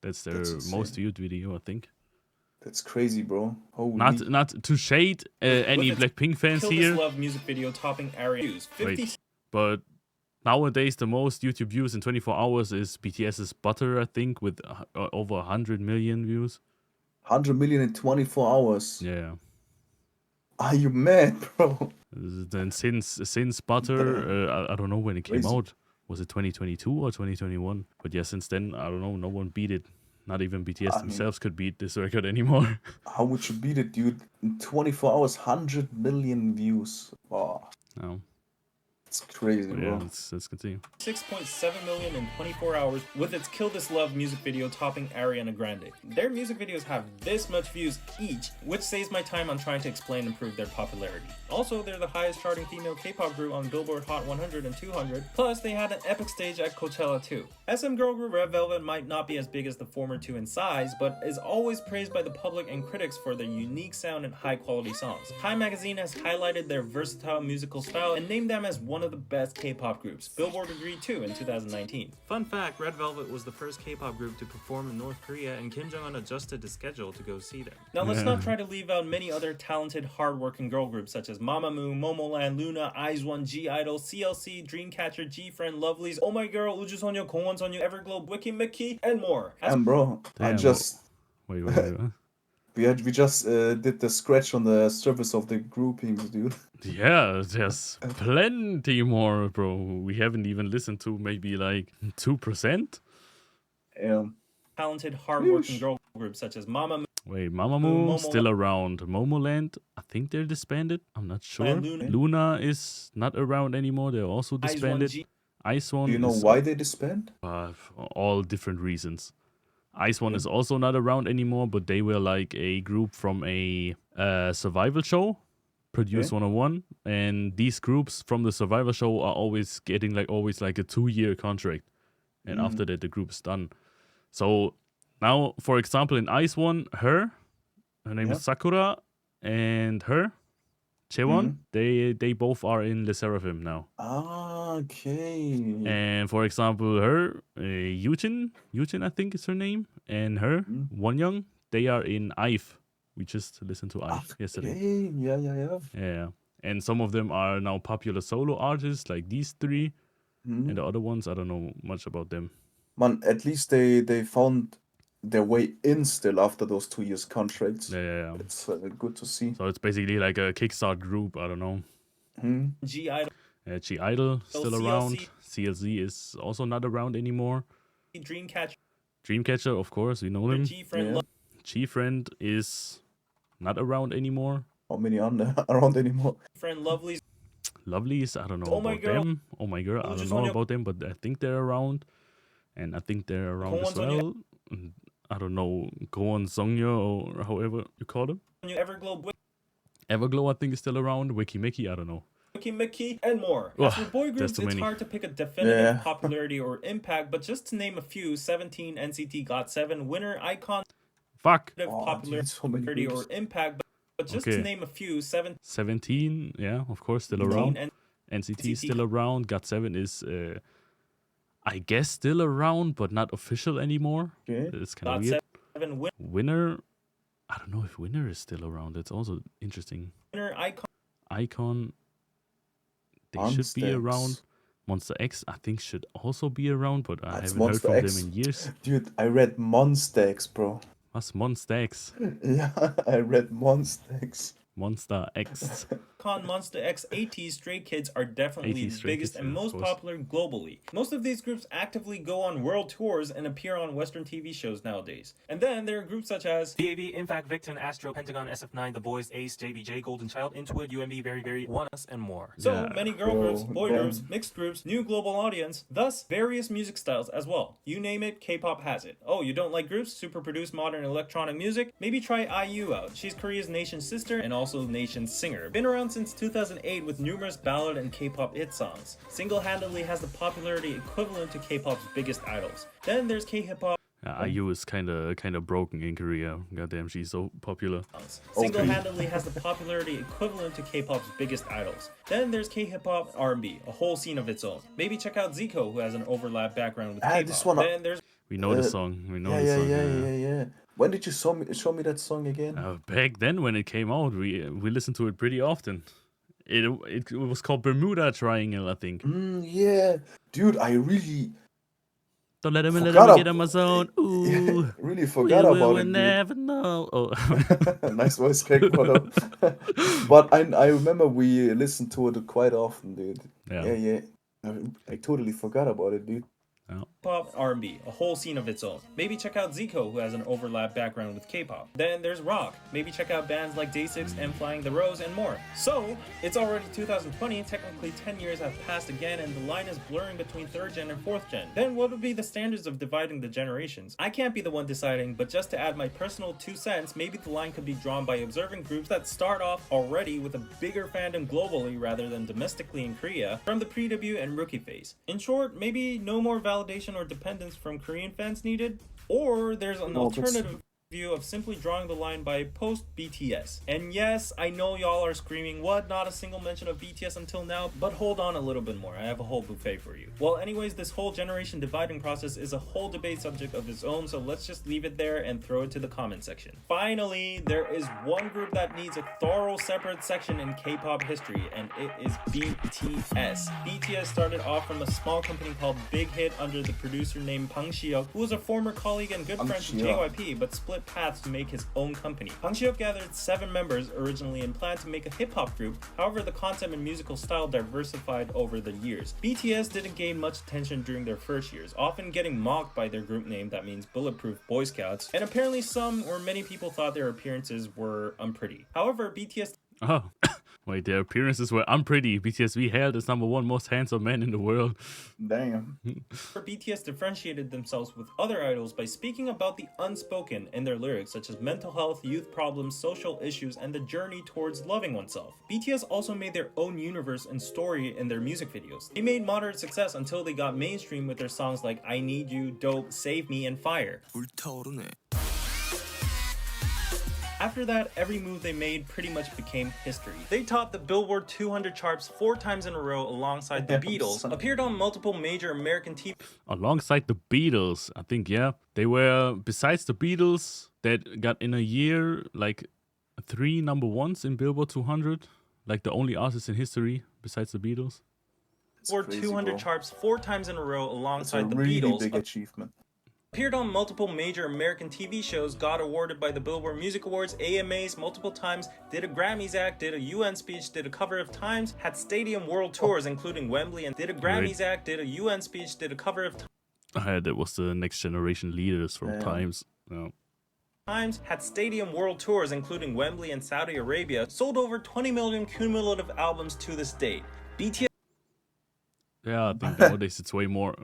Speaker 1: That's their most viewed video, I think.
Speaker 2: That's crazy, bro. Holy.
Speaker 1: Not to shade any Blackpink fans
Speaker 5: Kill
Speaker 1: here.
Speaker 5: This Love music video topping Ariana views.
Speaker 1: But nowadays the most YouTube views in 24 hours is BTS's Butter, I think, with over 100 million views.
Speaker 2: 100 million in 24 hours.
Speaker 1: Yeah.
Speaker 2: Are you mad, bro?
Speaker 1: Then since Butter, I don't know when it came out. Was it 2022 or 2021? But yeah, since then, I don't know. No one beat it. Not even BTS themselves could beat this record anymore.
Speaker 2: How would you beat it, dude? In 24 hours, 100 million views. Wow.
Speaker 1: No.
Speaker 2: It's crazy, bro.
Speaker 1: Yeah, let's continue.
Speaker 5: 6.7 million in 24 hours, with its Kill This Love music video topping Ariana Grande. Their music videos have this much views each, which saves my time on trying to explain and prove their popularity. Also, they're the highest charting female K-pop group on Billboard Hot 100 and 200, plus they had an epic stage at Coachella too. SM girl group Red Velvet might not be as big as the former two in size, but is always praised by the public and critics for their unique sound and high quality songs. Time magazine has highlighted their versatile musical style and named them as one of the best K-pop groups. Billboard agreed too in 2019. Fun fact, Red Velvet was the first K-pop group to perform in North Korea, and Kim Jong-un adjusted the schedule to go see them. Now let's not try to leave out many other talented, hard-working girl groups such as Mamamoo, Momoland, Luna, IZ*ONE, G.O.D, CLC, Dreamcatcher, G-Friend, Lovelyz, Oh My Girl, 우주소녀, 공원소녀, Everglow, Wiki Mickey, and more.
Speaker 2: And bro,
Speaker 1: Damn,
Speaker 2: I just...
Speaker 1: Wait.
Speaker 2: We just did the scratch on the surface of the groupings, dude.
Speaker 1: Yeah, there's plenty more, bro. We haven't even listened to maybe like 2%.
Speaker 5: Talented, hard-working girl groups such as Mamamoo.
Speaker 1: Wait, Mamamoo still around. Momoland, I think they're disbanded. I'm not sure. Luna is not around anymore. They're also disbanded. IZ*ONE.
Speaker 2: Do you know why they disband?
Speaker 1: For all different reasons. IZ*ONE is also not around anymore, but they were like a group from a survival show, Produce 101, and these groups from the survival show are always getting like a 2-year contract, and after that the group is done. So now, for example, in IZ*ONE, her name is Sakura, and her Chaewon, they both are in Le Seraphim now.
Speaker 2: Okay.
Speaker 1: And for example, her Yujin I think is her name, and her Wonyoung, they are in IVE. We just listened to IVE yesterday. Yeah. And some of them are now popular solo artists, like these three, and the other ones, I don't know much about them.
Speaker 2: Man, at least they found their way in still after those 2 years contracts.
Speaker 1: Yeah.
Speaker 2: It's good to see.
Speaker 1: So it's basically like a Kickstart group. I don't know.
Speaker 5: G.O.D.
Speaker 1: G.O.D still around. CLC is also not around anymore. Dreamcatcher, of course, we know them. G-Friend is not around anymore.
Speaker 2: How many are around anymore?
Speaker 1: Lovelyz, I don't know about them. Oh My Girl, I don't know about them, but I think they're around. And I think they're around as well. I don't know, Goon Songyo or however you call them. Everglow, I think, is still around. Wiki Mickey, I don't know.
Speaker 5: Mickey, and more.
Speaker 1: Oh,
Speaker 5: As for boy
Speaker 1: there's
Speaker 5: groups,
Speaker 1: too
Speaker 5: it's
Speaker 1: many.
Speaker 5: hard to pick a definitive
Speaker 2: Yeah.
Speaker 5: popularity or impact, but just to name a few, 17 NCT GOT7, Winner, Icon,
Speaker 1: Fuck.
Speaker 2: Oh, dude, so many
Speaker 5: popularity
Speaker 2: groups.
Speaker 5: or impact, but just
Speaker 1: Okay.
Speaker 5: to name a few, 17
Speaker 1: 17, yeah, of course, still
Speaker 2: No.
Speaker 1: around.
Speaker 5: and
Speaker 1: NCT is still around. GOT7 is, I guess, still around, but not official anymore.
Speaker 2: Okay.
Speaker 1: It's kind of weird.
Speaker 5: GOT7,
Speaker 1: Winner, I don't know if Winner is still around. That's also interesting.
Speaker 5: Winner, Icon,
Speaker 1: Icon, they should be
Speaker 2: Monster
Speaker 1: around.
Speaker 2: X.
Speaker 1: Monster X, I think, should also be around, but I
Speaker 2: That's
Speaker 1: haven't heard
Speaker 2: Monster
Speaker 1: from
Speaker 2: X.
Speaker 1: them in years.
Speaker 2: Dude, I read Monster X, bro.
Speaker 1: What's Monster X?
Speaker 2: Yeah, I read Monster X.
Speaker 1: Monster X.
Speaker 5: Monster X, AT, Stray Kids are definitely
Speaker 1: 80
Speaker 5: the
Speaker 1: Stray
Speaker 5: biggest
Speaker 1: Kids,
Speaker 5: and
Speaker 1: yeah, of
Speaker 5: most
Speaker 1: course.
Speaker 5: popular globally. Most of these groups actively go on world tours and appear on Western TV shows nowadays. And then there are groups such as
Speaker 7: DAV, Impact, Victon, Astro, Pentagon, SF9, The Boys, Ace, JBJ, Golden Child, Intuit, UMB, Very Very, One Us, and more.
Speaker 5: so
Speaker 1: Yeah.
Speaker 5: many girl
Speaker 2: Bro,
Speaker 5: groups, boy
Speaker 2: damn.
Speaker 5: groups, mixed groups, new global audience, thus various music styles as well. You name it, K-pop has it. Oh, you don't like groups, super produced modern electronic music? Maybe try IU out. She's Korea's nation's sister and also nation's singer. Been around since 2008 with numerous ballad and K-pop hit songs. Single-handedly has the popularity equivalent to K-pop's biggest idols. Then there's K-hip-hop.
Speaker 1: IU is kind of broken in Korea. Goddamn, she's so popular.
Speaker 5: Single-handedly has the popularity equivalent to K-pop's biggest idols. Then there's K-hip-hop R&B, a whole scene of its own. Maybe check out Zico, who has an overlap background with K-pop.
Speaker 2: this one-
Speaker 5: Then there's
Speaker 1: We know the song. We know
Speaker 2: Yeah,
Speaker 1: the
Speaker 2: yeah,
Speaker 1: song.
Speaker 2: yeah. When did you show me that song again?
Speaker 1: Back then, when it came out, we listened to it pretty often. It was called Bermuda Triangle, I think.
Speaker 2: Yeah. Dude, I really
Speaker 1: Don't let him
Speaker 2: Forgot
Speaker 1: get in my zone. Ooh,
Speaker 2: really forgot
Speaker 1: we
Speaker 2: about
Speaker 1: will
Speaker 2: it, dude.
Speaker 1: never know. Oh.
Speaker 2: Nice voice crack, brother. But I remember we listened to it quite often, dude.
Speaker 1: Yeah.
Speaker 2: Yeah. I totally forgot about it, dude.
Speaker 5: pop R&B, a whole scene of its own. Maybe check out Zico, who has an overlap background with K-pop. Then there's rock. Maybe check out bands like Day6 and Flying the Rose and more. So, it's already 2020, technically 10 years have passed again, and the line is blurring between 3rd gen and 4th gen. Then what would be the standards of dividing the generations? I can't be the one deciding, but just to add my personal 2 cents, maybe the line could be drawn by observing groups that start off already with a bigger fandom globally rather than domestically in Korea from the pre-debut and rookie phase. In short, maybe no more validation or dependence from Korean fans needed, or there's an alternative view of simply drawing the line by post BTS. And yes, I know y'all are screaming, what, not a single mention of BTS until now, but hold on a little bit more, I have a whole buffet for you. Well, anyways, this whole generation dividing process is a whole debate subject of its own, so let's just leave it there and throw it to the comment section. Finally, there is one group that needs a thorough separate section in K-pop history, and it is BTS. BTS started off from a small company called Big Hit under the producer named Bang Si-hyuk, who was a former colleague and good friend to JYP, but split paths to make his own company. Bang Si-hyuk gathered 7 members originally and planned to make a hip-hop group, however the content and musical style diversified over the years. BTS didn't gain much attention during their first years, often getting mocked by their group name that means Bulletproof Boy Scouts, and apparently some or many people thought their appearances were unpretty. However, BTS
Speaker 1: Oh, wait, their appearances were unpretty. BTS hailed as #1 most handsome man in the world.
Speaker 2: Damn.
Speaker 5: BTS differentiated themselves with other idols by speaking about the unspoken in their lyrics, such as mental health, youth problems, social issues, and the journey towards loving oneself. BTS also made their own universe and story in their music videos. They made moderate success until they got mainstream with their songs like I Need You, Dope, Save Me, and Fire. After that, every move they made pretty much became history. They topped the Billboard 200 charts 4 times in a row alongside the Beatles, appeared on multiple major American TV
Speaker 1: Alongside the Beatles, I think, yeah. They were, besides the Beatles, that got in a year like 3 #1s in Billboard 200. Like the only artist in history besides the Beatles.
Speaker 5: Billboard 200 charts 4 times in a row
Speaker 2: That's a
Speaker 5: alongside the
Speaker 2: really
Speaker 5: Beatles.
Speaker 2: big achievement.
Speaker 5: Appeared on multiple major American TV shows, got awarded by the Billboard Music Awards, AMAs multiple times, did a Grammys act, did a UN speech, did a cover of Times, had stadium world tours including Wembley, and did a Grammys act, did a UN speech, did a cover of
Speaker 1: That was the next generation leaders from Times. Yeah.
Speaker 5: Times, had stadium world tours including Wembley and Saudi Arabia, sold over 20 million cumulative albums to this date. BTS
Speaker 1: Yeah, I think nowadays it's way more.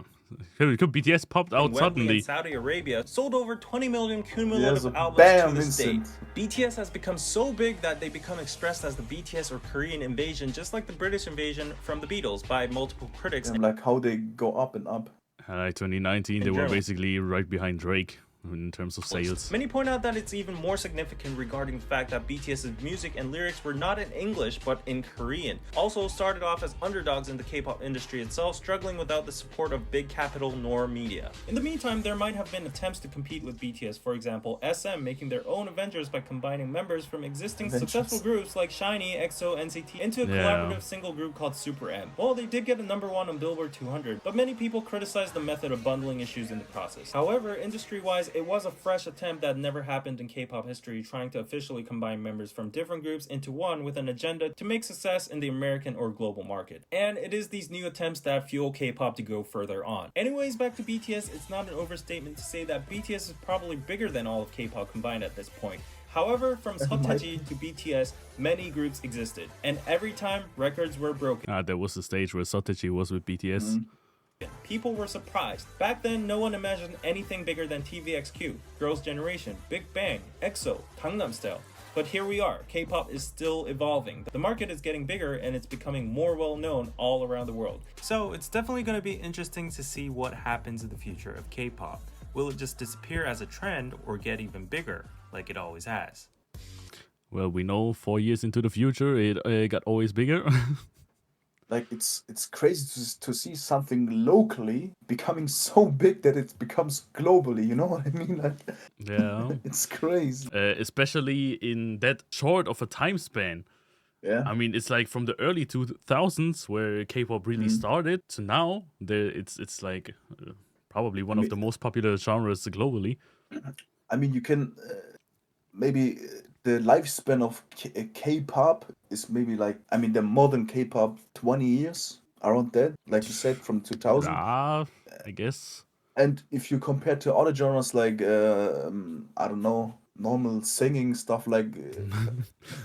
Speaker 1: BTS popped out
Speaker 5: Wembley in
Speaker 1: suddenly.
Speaker 5: Saudi Arabia sold over 20 million
Speaker 2: Yeah,
Speaker 5: cumulative
Speaker 2: so
Speaker 5: albums
Speaker 2: bam,
Speaker 5: to this date.
Speaker 2: instant.
Speaker 5: BTS has become so big that they become expressed as the BTS or Korean invasion, just like the British invasion from the Beatles by multiple critics.
Speaker 2: Like how they go up and up.
Speaker 1: 2019, they were basically right behind Drake in terms of sales.
Speaker 5: Many point out that it's even more significant regarding the fact that BTS's music and lyrics were not in English but in Korean. Also started off as underdogs in the K-pop industry itself, struggling without the support of big capital nor media. In the meantime, there might have been attempts to compete with BTS, for example, SM making their own Avengers by combining members from existing successful groups like SHINee, EXO, NCT into a collaborative single group called Super M. Well, they did get a #1 on Billboard 200, but many people criticized the method of bundling issues in the process. However, industry-wise, it was a fresh attempt that never happened in K-pop history, trying to officially combine members from different groups into one with an agenda to make success in the American or global market. And it is these new attempts that fuel K-pop to go further on. Anyways, back to BTS, it's not an overstatement to say that BTS is probably bigger than all of K-pop combined at this point. However, from SeoTaiji to BTS, many groups existed, and every time records were broken.
Speaker 1: There was the stage where SeoTaiji was with BTS.
Speaker 5: People were surprised. Back then, no one imagined anything bigger than TVXQ, Girls' Generation, Big Bang, EXO, Gangnam Style. But here we are. K-pop is still evolving. The market is getting bigger and it's becoming more well-known all around the world. So it's definitely going to be interesting to see what happens in the future of K-pop. Will it just disappear as a trend or get even bigger like it always has?
Speaker 1: Well, we know 4 years into the future, it got always bigger.
Speaker 2: Like it's crazy to see something locally becoming so big that it becomes globally. You know what I mean? Like,
Speaker 1: yeah,
Speaker 2: it's crazy.
Speaker 1: Especially in that short of a time span.
Speaker 2: Yeah,
Speaker 1: I mean, it's like from the early 2000s where K-pop really started to now. It's like probably one of the most popular genres globally.
Speaker 2: I mean, you can maybe the lifespan of K-pop is maybe like, I mean, the modern K-pop 20 years around that, like you said, from 2000.
Speaker 1: I guess.
Speaker 2: And if you compare to other genres like I don't know, normal singing stuff like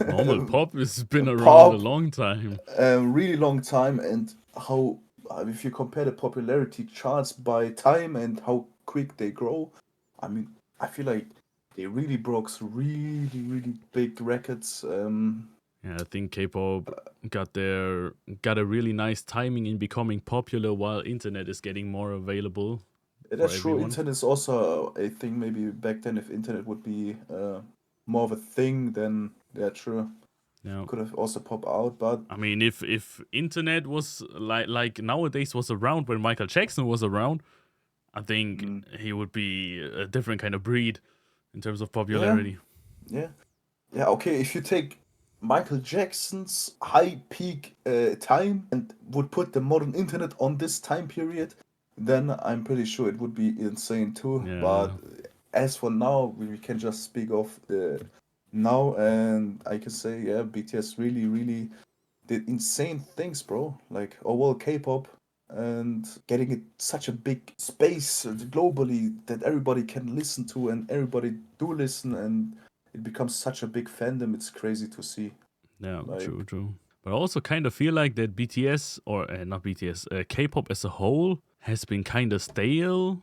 Speaker 1: normal pop has been around
Speaker 2: pop,
Speaker 1: a long time.
Speaker 2: Really long time. And how if you compare the popularity charts by time and how quick they grow, I mean, I feel like they really broke some really big records.
Speaker 1: Yeah, I think K-pop got a really nice timing in becoming popular while internet is getting more available.
Speaker 2: That's true. Internet is also a thing. Maybe back then, if internet would be more of a thing, then yeah, true.
Speaker 1: Yeah.
Speaker 2: Could have also popped out. But
Speaker 1: I mean, if internet was like nowadays was around when Michael Jackson was around, I think he would be a different kind of breed in terms of popularity.
Speaker 2: Yeah. Okay, if you take Michael Jackson's high peak time and would put the modern internet on this time period, then I'm pretty sure it would be insane too.
Speaker 1: Yeah.
Speaker 2: But as for now, we can just speak of now, and I can say, yeah, BTS really did insane things, bro. Like overall K-pop and getting it such a big space globally that everybody can listen to and everybody do listen, and it becomes such a big fandom. It's crazy to see.
Speaker 1: Yeah, true. But I also kind of feel like that BTS, or not BTS, K-pop as a whole has been kind of stale.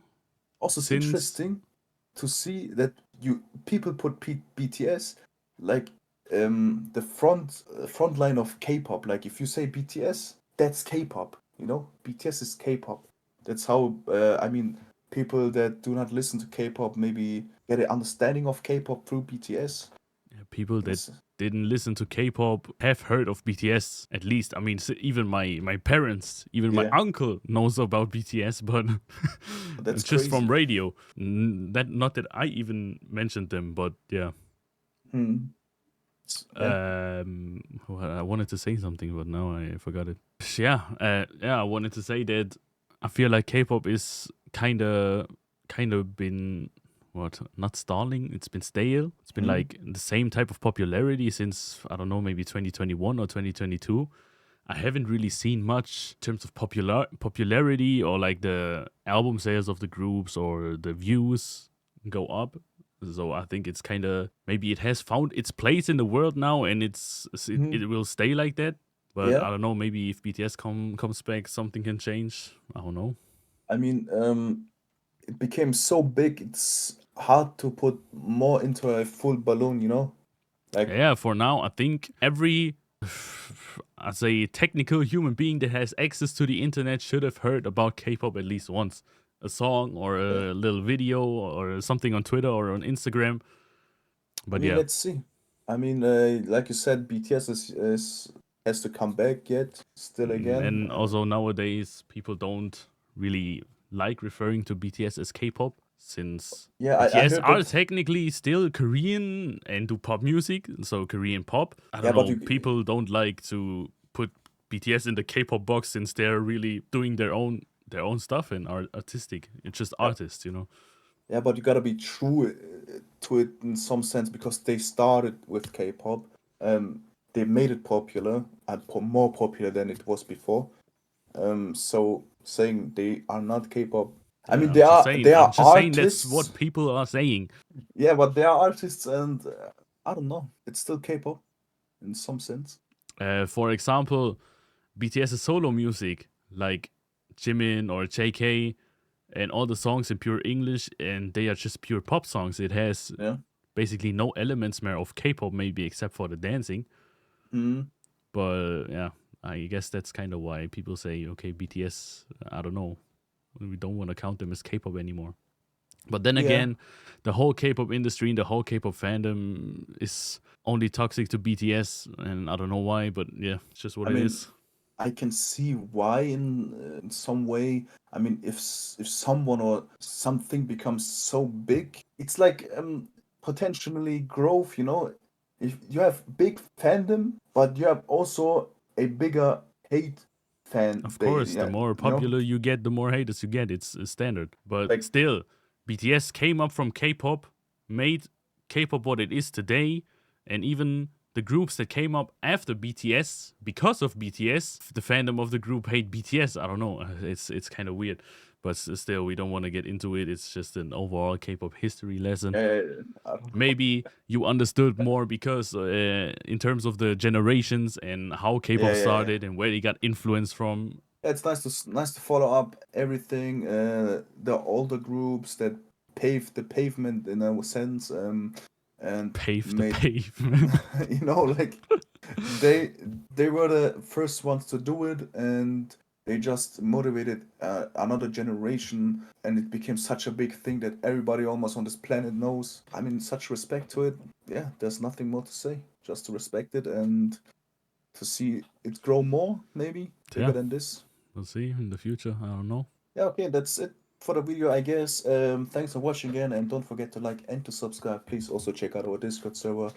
Speaker 2: Also, it's interesting to see that people put BTS like the front line of K-pop. Like if you say BTS, that's K-pop. You know, BTS is K-pop. That's how I mean, people that do not listen to K-pop maybe get an understanding of K-pop through BTS.
Speaker 1: Yeah, people that didn't listen to K-pop have heard of BTS at least. I mean, even my parents, even my uncle knows about BTS, but
Speaker 2: that's
Speaker 1: just
Speaker 2: crazy.
Speaker 1: from radio. Not that I even mentioned them, but yeah. I wanted to say something, but now I forgot it. Yeah, I wanted to say that I feel like K-pop is kind of been not stalling. It's been stale. It's been like the same type of popularity since, I don't know, maybe 2021 or 2022. I haven't really seen much in terms of popularity or like the album sales of the groups or the views go up. So I think it's kind of, maybe it has found its place in the world now, and it will stay like that. But I don't know, maybe if BTS comes back, something can change. I don't know.
Speaker 2: I mean, it became so big, it's hard to put more into a full balloon, you know? Like,
Speaker 1: Yeah, for now, I think every, as a technical human being that has access to the internet, should have heard about K-pop at least once. A song or
Speaker 2: yeah.
Speaker 1: a little video or something on Twitter or on Instagram.
Speaker 2: I
Speaker 1: But
Speaker 2: mean,
Speaker 1: yeah,
Speaker 2: let's see. I mean, like you said, BTS is has to come back yet, still again.
Speaker 1: and also nowadays people don't really like referring to BTS as K-pop since
Speaker 2: Yeah, I
Speaker 1: BTS
Speaker 2: heard
Speaker 1: are
Speaker 2: that.
Speaker 1: technically still Korean and do pop music, so Korean pop. I
Speaker 2: Yeah,
Speaker 1: don't
Speaker 2: but
Speaker 1: know,
Speaker 2: you,
Speaker 1: people don't like to put BTS in the K-pop box since they're really doing their own stuff and are artistic. It's just
Speaker 2: yeah,
Speaker 1: artists, you know.
Speaker 2: yeah, but you gotta be true to it in some sense because they started with K-pop. They made it popular and more popular than it was before. So saying they are not K-pop, I
Speaker 1: Yeah,
Speaker 2: mean
Speaker 1: I'm just
Speaker 2: they
Speaker 1: saying. I'm
Speaker 2: are
Speaker 1: just saying that's
Speaker 2: artists.
Speaker 1: what people are saying.
Speaker 2: Yeah, but they are artists, and I don't know. It's still K-pop in some sense.
Speaker 1: For example, BTS's solo music, like Jimin or JK, and all the songs in pure English, and they are just pure pop songs. It has
Speaker 2: Yeah.
Speaker 1: basically no elements more of K-pop, maybe except for the dancing.
Speaker 2: Mm.
Speaker 1: But yeah, I guess that's kind of why people say, okay, BTS. I don't know. We don't want to count them as K-pop anymore. But then
Speaker 2: Yeah.
Speaker 1: again, the whole K-pop industry and the whole K-pop fandom is only toxic to BTS, and I don't know why, but yeah, it's just what
Speaker 2: I
Speaker 1: it
Speaker 2: mean,
Speaker 1: is.
Speaker 2: I can see why in some way. I mean, if someone or something becomes so big, it's like potentially growth. You know, if you have big fandom, but you have also a bigger hate fan
Speaker 1: Of
Speaker 2: base.
Speaker 1: course, the
Speaker 2: Yeah,
Speaker 1: more
Speaker 2: you know,
Speaker 1: popular you get, the more haters you get. It's a standard. But
Speaker 2: like
Speaker 1: still, BTS came up from K-pop, made K-pop what it is today, and even the groups that came up after BTS, because of BTS, the fandom of the group hate BTS. I don't know. It's kind of weird. But still, we don't want to get into it. It's just an overall K-pop history lesson.
Speaker 2: I don't know.
Speaker 1: Maybe you understood more because in terms of the generations and how K-pop
Speaker 2: Yeah, yeah, yeah.
Speaker 1: started and where they got influence from.
Speaker 2: It's nice to follow up everything. The older groups that paved the pavement in a sense, and
Speaker 1: Pave the
Speaker 2: made
Speaker 1: pavement.
Speaker 2: you know like they they were the first ones to do it, and they just motivated another generation, and it became such a big thing that everybody almost on this planet knows. I mean, such respect to it. Yeah, there's nothing more to say. Just to respect it and to see it grow more, maybe bigger
Speaker 1: Yeah,
Speaker 2: than this.
Speaker 1: we'll see in the future. I don't know.
Speaker 2: Yeah, okay, that's it for the video, I guess. Thanks for watching again, and don't forget to like and to subscribe. Please also check out our Discord server.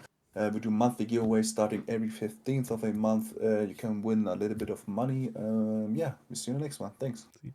Speaker 2: We do monthly giveaways starting every 15th of a month. You can win a little bit of money. Yeah, we'll see you in the next one. Thanks.
Speaker 1: See.